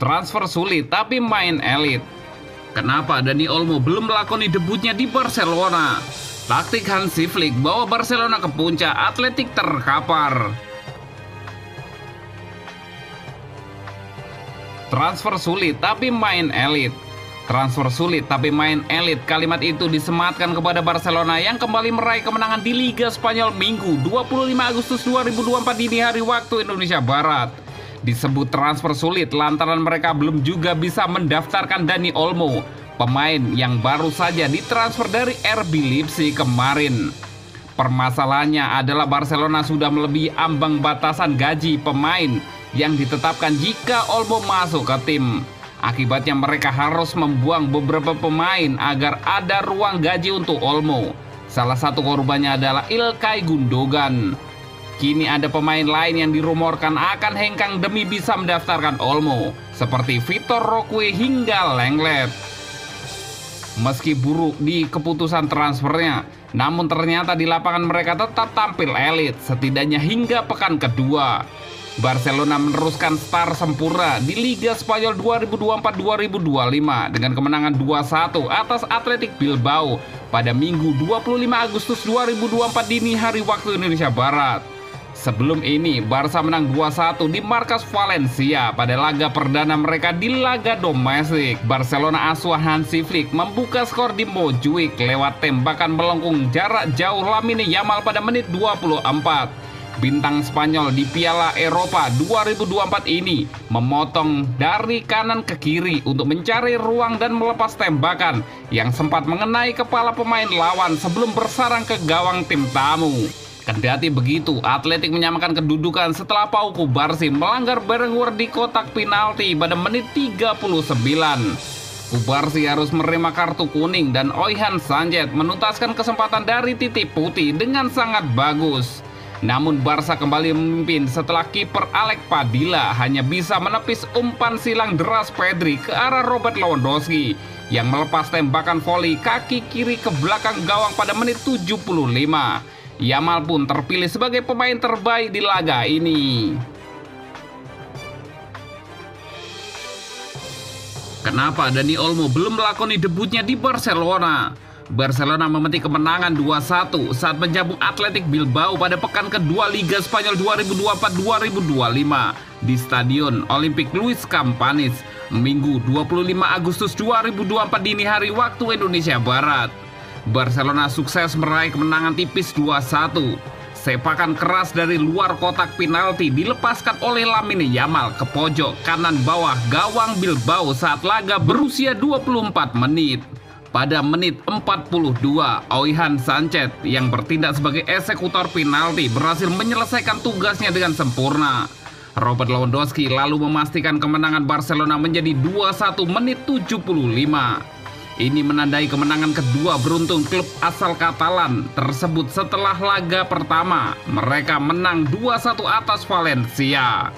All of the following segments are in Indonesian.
Transfer sulit tapi main elit. Kenapa Dani Olmo belum melakoni debutnya di Barcelona? Taktik Hansi Flick bawa Barcelona ke puncak, Atletik terkapar. Transfer sulit tapi main elit. Transfer sulit tapi main elit. Kalimat itu disematkan kepada Barcelona yang kembali meraih kemenangan di Liga Spanyol Minggu 25 Agustus 2024 dini hari waktu Indonesia Barat. Disebut transfer sulit lantaran mereka belum juga bisa mendaftarkan Dani Olmo, pemain yang baru saja ditransfer dari RB Leipzig kemarin. Permasalahannya adalah Barcelona sudah melebihi ambang batasan gaji pemain yang ditetapkan jika Olmo masuk ke tim. Akibatnya mereka harus membuang beberapa pemain agar ada ruang gaji untuk Olmo. Salah satu korbannya adalah Ilkay Gundogan. Kini ada pemain lain yang dirumorkan akan hengkang demi bisa mendaftarkan Olmo, seperti Vitor Roque hingga Lenglet. Meski buruk di keputusan transfernya, namun ternyata di lapangan mereka tetap tampil elit, setidaknya hingga pekan kedua. Barcelona meneruskan start sempurna di Liga Spanyol 2024-2025 dengan kemenangan 2-1 atas Atletik Bilbao pada Minggu 25 Agustus 2024 dini hari waktu Indonesia Barat. Sebelum ini, Barca menang 2-1 di markas Valencia pada laga perdana mereka di laga domestik. Barcelona asuhan Hansi Flick membuka skor di Montjuic lewat tembakan melengkung jarak jauh Lamine Yamal pada menit 24. Bintang Spanyol di Piala Eropa 2024 ini memotong dari kanan ke kiri untuk mencari ruang dan melepas tembakan yang sempat mengenai kepala pemain lawan sebelum bersarang ke gawang tim tamu. Kendati begitu, Atletik menyamakan kedudukan setelah Pau Cubarsí melanggar Berenguer di kotak penalti pada menit 39. Cubarsí harus menerima kartu kuning dan Oihan Sanchez menuntaskan kesempatan dari titik putih dengan sangat bagus. Namun Barca kembali memimpin setelah kiper Alec Padilla hanya bisa menepis umpan silang deras Pedri ke arah Robert Lewandowski yang melepas tembakan voli kaki kiri ke belakang gawang pada menit 75. Yamal pun terpilih sebagai pemain terbaik di laga ini. Kenapa Dani Olmo belum melakoni debutnya di Barcelona? Barcelona memetik kemenangan 2-1 saat menjamu Atletik Bilbao pada pekan kedua Liga Spanyol 2024-2025 di Stadion Olympic Luis Companys, Minggu 25 Agustus 2024 dini hari waktu Indonesia Barat. Barcelona sukses meraih kemenangan tipis 2-1. Sepakan keras dari luar kotak penalti dilepaskan oleh Lamine Yamal ke pojok kanan bawah gawang Bilbao saat laga berusia 24 menit. Pada menit 42, Oihan Sanchez yang bertindak sebagai eksekutor penalti berhasil menyelesaikan tugasnya dengan sempurna. Robert Lewandowski lalu memastikan kemenangan Barcelona menjadi 2-1 menit 75. Ini menandai kemenangan kedua beruntun klub asal Katalan tersebut setelah laga pertama mereka menang 2-1 atas Valencia.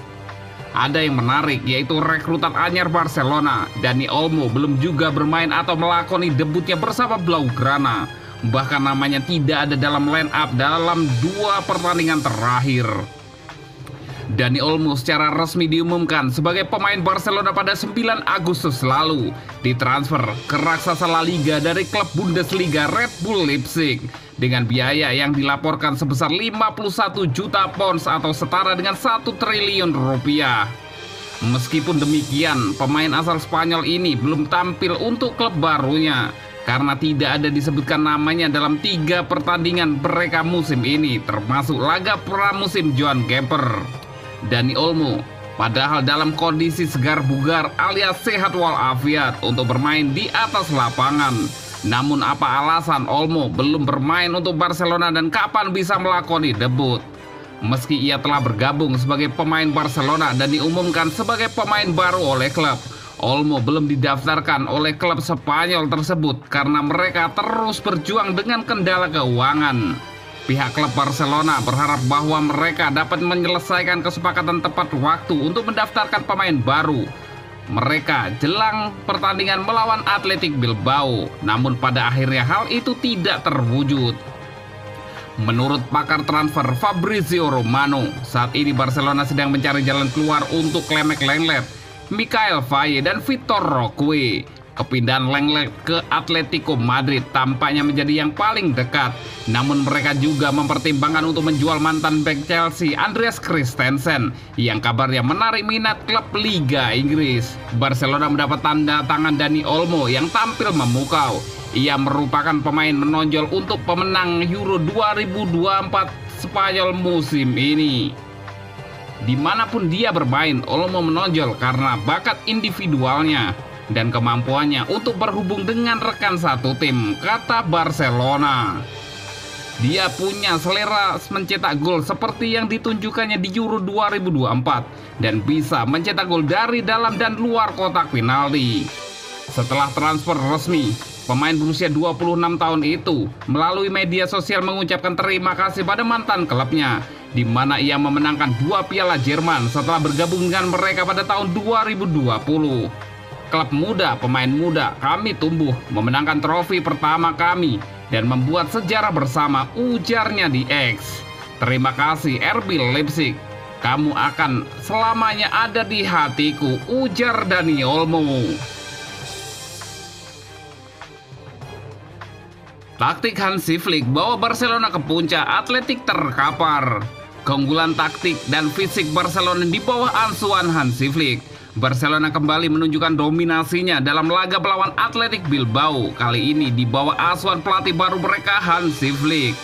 Ada yang menarik yaitu rekrutan anyar Barcelona, Dani Olmo belum juga bermain atau melakoni debutnya bersama Blaugrana. Bahkan namanya tidak ada dalam line up dalam 2 pertandingan terakhir. Dani Olmo secara resmi diumumkan sebagai pemain Barcelona pada 9 Agustus lalu, ditransfer ke raksasa La Liga dari klub Bundesliga Red Bull Leipzig dengan biaya yang dilaporkan sebesar 51 juta pounds atau setara dengan 1 triliun rupiah. Meskipun demikian, pemain asal Spanyol ini belum tampil untuk klub barunya karena tidak ada disebutkan namanya dalam 3 pertandingan mereka musim ini, termasuk laga pramusim Joan Gamper. Dani Olmo padahal dalam kondisi segar bugar alias sehat walafiat untuk bermain di atas lapangan. Namun apa alasan Olmo belum bermain untuk Barcelona dan kapan bisa melakoni debut? Meski ia telah bergabung sebagai pemain Barcelona dan diumumkan sebagai pemain baru oleh klub, Olmo belum didaftarkan oleh klub Spanyol tersebut karena mereka terus berjuang dengan kendala keuangan. Pihak klub Barcelona berharap bahwa mereka dapat menyelesaikan kesepakatan tepat waktu untuk mendaftarkan pemain baru mereka jelang pertandingan melawan Atletik Bilbao. Namun pada akhirnya hal itu tidak terwujud. Menurut pakar transfer Fabrizio Romano, saat ini Barcelona sedang mencari jalan keluar untuk Clement Lenglet Michael Faye dan Vitor Roque. Kepindahan Lenglet ke Atletico Madrid tampaknya menjadi yang paling dekat. Namun mereka juga mempertimbangkan untuk menjual mantan bek Chelsea Andreas Christensen yang kabarnya menarik minat klub Liga Inggris. Barcelona mendapat tanda tangan Dani Olmo yang tampil memukau. Ia merupakan pemain menonjol untuk pemenang Euro 2024 Spanyol musim ini. Dimanapun dia bermain, Olmo menonjol karena bakat individualnya dan kemampuannya untuk berhubung dengan rekan satu tim, kata Barcelona. Dia punya selera mencetak gol seperti yang ditunjukkannya di Euro 2024 dan bisa mencetak gol dari dalam dan luar kotak penalti. Setelah transfer resmi, pemain berusia 26 tahun itu melalui media sosial mengucapkan terima kasih pada mantan klubnya, di mana ia memenangkan 2 piala Jerman setelah bergabung dengan mereka pada tahun 2020. Klub muda, pemain muda, kami tumbuh, memenangkan trofi pertama kami, dan membuat sejarah bersama, ujarnya di X. Terima kasih RB Leipzig, kamu akan selamanya ada di hatiku, ujar Dani Olmo. Taktik Hansi Flick bawa Barcelona ke puncak, Atletik terkapar. Keunggulan taktik dan fisik Barcelona di bawah asuhan Hansi Flick. Barcelona kembali menunjukkan dominasinya dalam laga melawan Athletic Bilbao, kali ini di bawah asuhan pelatih baru mereka Hansi Flick.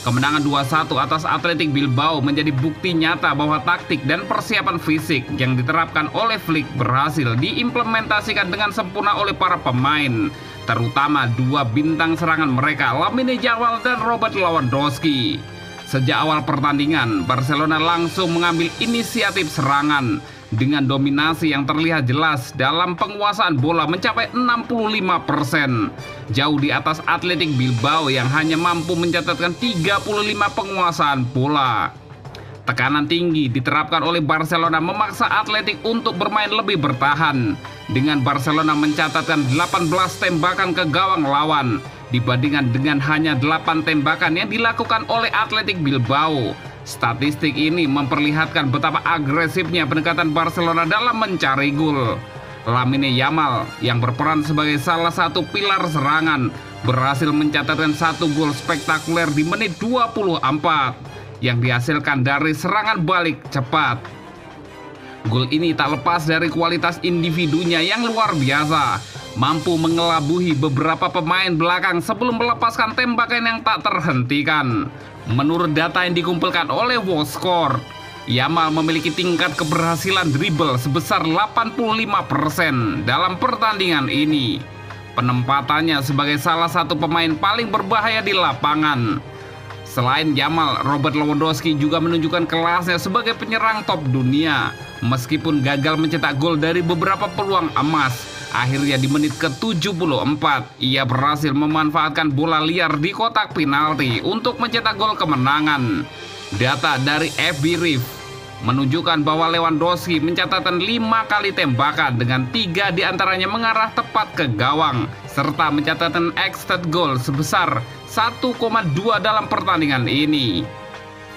Kemenangan 2-1 atas Athletic Bilbao menjadi bukti nyata bahwa taktik dan persiapan fisik yang diterapkan oleh Flick berhasil diimplementasikan dengan sempurna oleh para pemain, terutama 2 bintang serangan mereka, Lamine Yamal dan Robert Lewandowski. Sejak awal pertandingan, Barcelona langsung mengambil inisiatif serangan dengan dominasi yang terlihat jelas dalam penguasaan bola mencapai 65%, jauh di atas Athletic Bilbao yang hanya mampu mencatatkan 35 penguasaan bola. Tekanan tinggi diterapkan oleh Barcelona memaksa Athletic untuk bermain lebih bertahan, dengan Barcelona mencatatkan 18 tembakan ke gawang lawan dibandingkan dengan hanya 8 tembakan yang dilakukan oleh Athletic Bilbao. Statistik ini memperlihatkan betapa agresifnya pendekatan Barcelona dalam mencari gol. Lamine Yamal yang berperan sebagai salah satu pilar serangan berhasil mencatatkan 1 gol spektakuler di menit 24 yang dihasilkan dari serangan balik cepat. Gol ini tak lepas dari kualitas individunya yang luar biasa, mampu mengelabuhi beberapa pemain belakang sebelum melepaskan tembakan yang tak terhentikan. Menurut data yang dikumpulkan oleh WhoScored, Yamal memiliki tingkat keberhasilan dribble sebesar 85% dalam pertandingan ini. Penempatannya sebagai salah satu pemain paling berbahaya di lapangan. Selain Yamal, Robert Lewandowski juga menunjukkan kelasnya sebagai penyerang top dunia. Meskipun gagal mencetak gol dari beberapa peluang emas, akhirnya di menit ke-74, ia berhasil memanfaatkan bola liar di kotak penalti untuk mencetak gol kemenangan. Data dari FBref menunjukkan bahwa Lewandowski mencatatkan 5 kali tembakan dengan 3 diantaranya mengarah tepat ke gawang, serta mencatatkan expected goal sebesar 1,2 dalam pertandingan ini.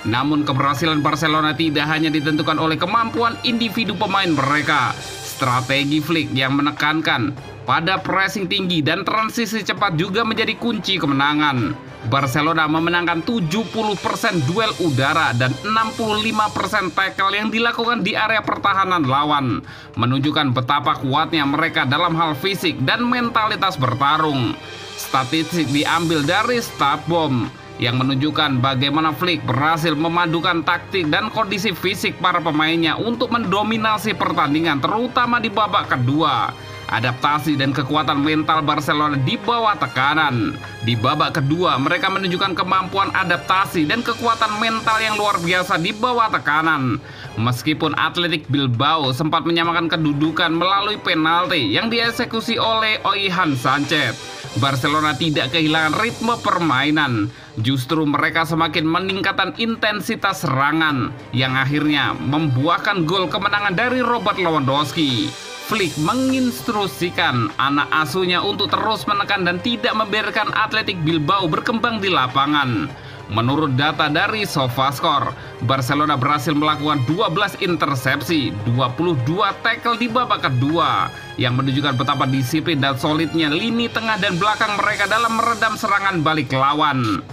Namun keberhasilan Barcelona tidak hanya ditentukan oleh kemampuan individu pemain mereka. Strategi Flick yang menekankan pada pressing tinggi dan transisi cepat juga menjadi kunci kemenangan. Barcelona memenangkan 70% duel udara dan 65% tackle yang dilakukan di area pertahanan lawan, menunjukkan betapa kuatnya mereka dalam hal fisik dan mentalitas bertarung. Statistik diambil dari StatBomb yang menunjukkan bagaimana Flick berhasil memadukan taktik dan kondisi fisik para pemainnya untuk mendominasi pertandingan, terutama di babak kedua. Adaptasi dan kekuatan mental Barcelona di bawah tekanan. Di babak kedua, mereka menunjukkan kemampuan adaptasi dan kekuatan mental yang luar biasa di bawah tekanan. Meskipun Athletic Bilbao sempat menyamakan kedudukan melalui penalti yang dieksekusi oleh Oihan Sanchez, Barcelona tidak kehilangan ritme permainan. Justru mereka semakin meningkatkan intensitas serangan yang akhirnya membuahkan gol kemenangan dari Robert Lewandowski. Flick menginstruksikan anak asuhnya untuk terus menekan dan tidak membiarkan Athletic Bilbao berkembang di lapangan. Menurut data dari SofaScore, Barcelona berhasil melakukan 12 intersepsi, 22 tackle di babak kedua, yang menunjukkan betapa disiplin dan solidnya lini tengah dan belakang mereka dalam meredam serangan balik lawan.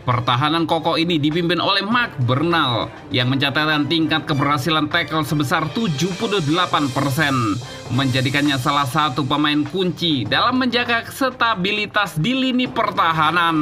Pertahanan kokoh ini dipimpin oleh Marc Bernal yang mencatatkan tingkat keberhasilan tackle sebesar 78%, menjadikannya salah satu pemain kunci dalam menjaga stabilitas di lini pertahanan.